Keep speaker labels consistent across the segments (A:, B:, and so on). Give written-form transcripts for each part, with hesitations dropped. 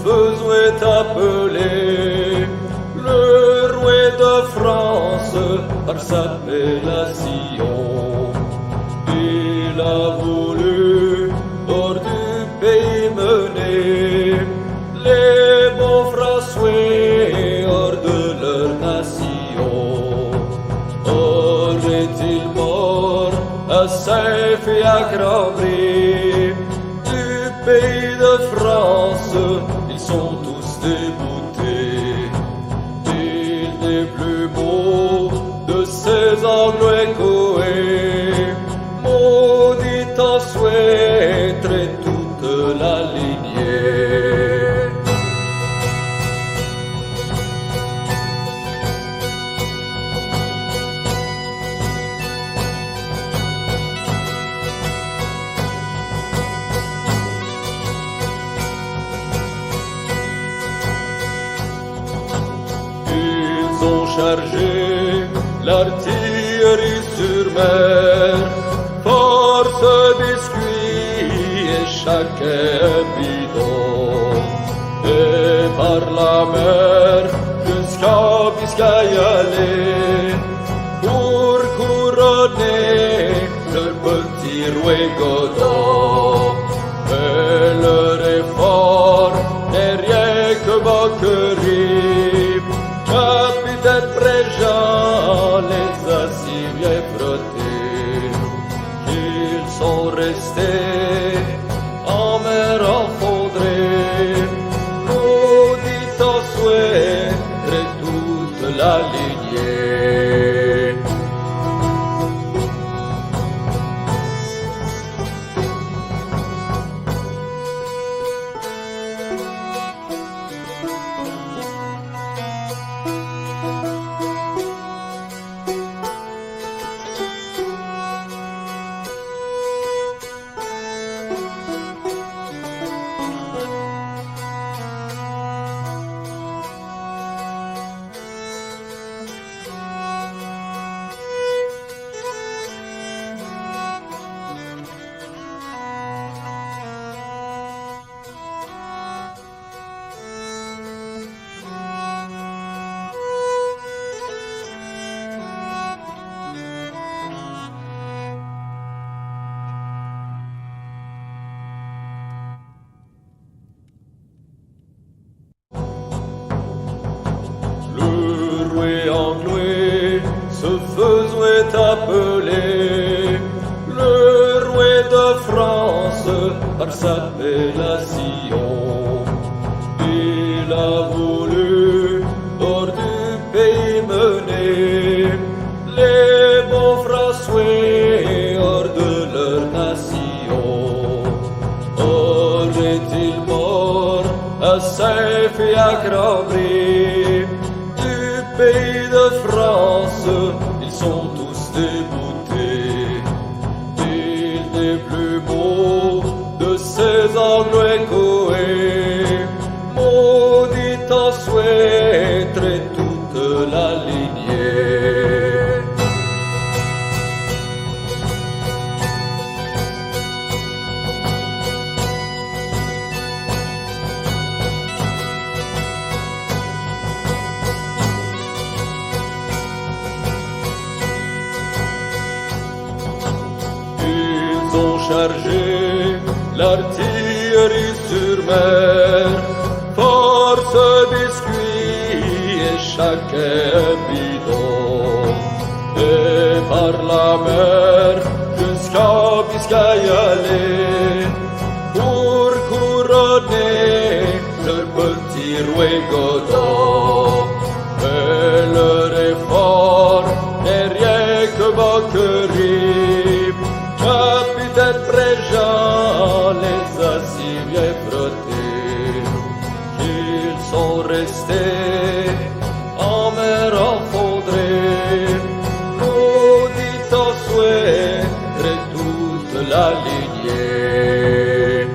A: faisait appeler le roi de France par sa appellation. Il a voulu hors du pays mener les bons Français hors de leur nation. Aurait-il mort à Saint et à Crabry du pays de France? Ils sont tous déboutés. Il n'est plus beau de ces Anglais coés, maudit en souhaiterait toute la lignée. Ils ont chargé l'artillerie sur mer, force biscuits et chacun bidon, et par la mer jusqu'à Biscayne pour couronner leur petit roi Godot. Mais leur effort n'est rien que moquerie. Capitaine Préjean les a si bien frottés qu'ils sont restés en mer enfondrée. Maudit en souhaiterait toute la lignée. Anglais se faisait appeler le roi de France par sa appellation. Il a voulu hors du pays mener les bons Français hors de leur nation. Aurait-il mort à Saint et à Crabry pays de France? Ils sont tous déboutés. Il n'est plus beau de ces Anglais coés, maudit en souhaiterait toute la lignée. Ils ont chargé l'artillerie sur mer, force biscuits et chacun bidon, et par la mer jusqu'à Biscayne pour couronner leur petit roi Godot. Mais leur effort n'est rien que moquerie. Capitaine Préjean les a si bien frottés qu'ils sont restés en mer enfondrée. Maudit en souhaiterait toute la lignée.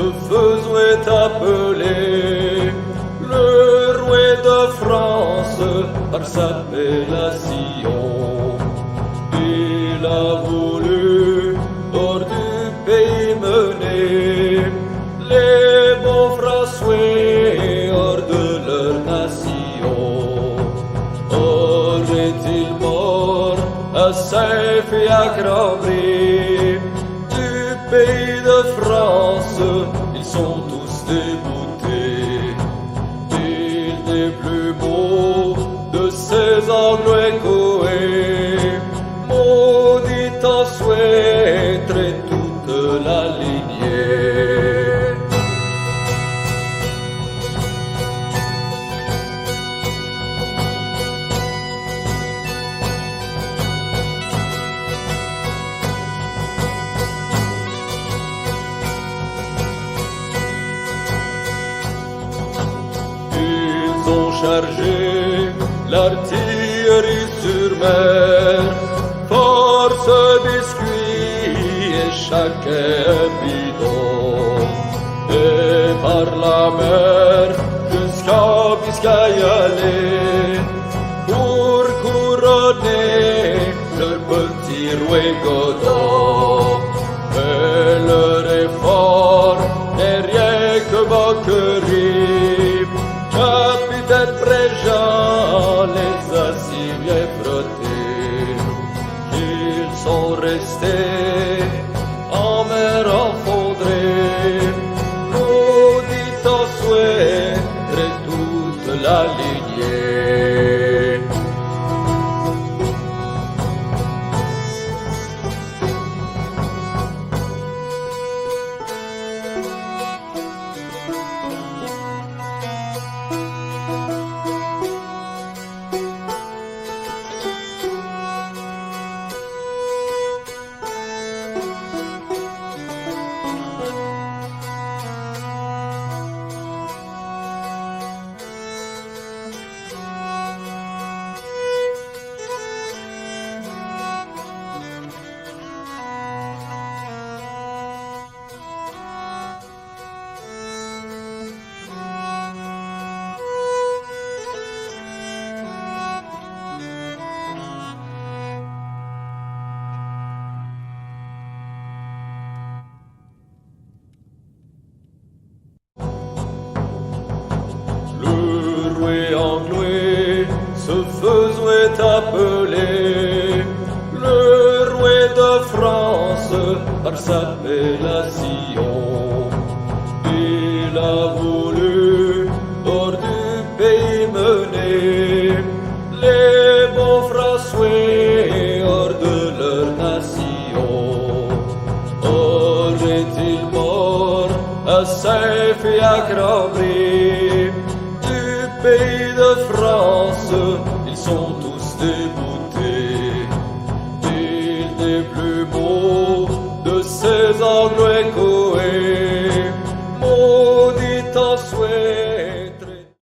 A: ce feu est appelé le roi de France par sa appellation. Il a voulu hors du pays mener les bons Français hors de leur nation. Or est-il mort à Saint et à Cambrai du pays de France, ils sont tous déboutés. Il n'est plus beau de ces Anglais coés, maudit en souhaiterait toute la lignée. Ils ont chargé l'artillerie sur mer, force biscuits et chacun bidon, et par la mer jusqu'à Biscaye aller, pour couronner leur petit roi Godot. Mais leur effort n'est rien que moquerie, capitaine Préjean les a si bien frottés qu'ils sont restés en mer enfondrée, maudit en souhaiterait toute la lignée. Anglais, ce feu est appelé le roi de France par sa appellation. Il a voulu hors du pays mener les bons Français hors de leur nation. Or est-il mort à Saint et à Cambrai du pays de France, ils sont tous déboutés. Il n'est plus beau de ces Anglais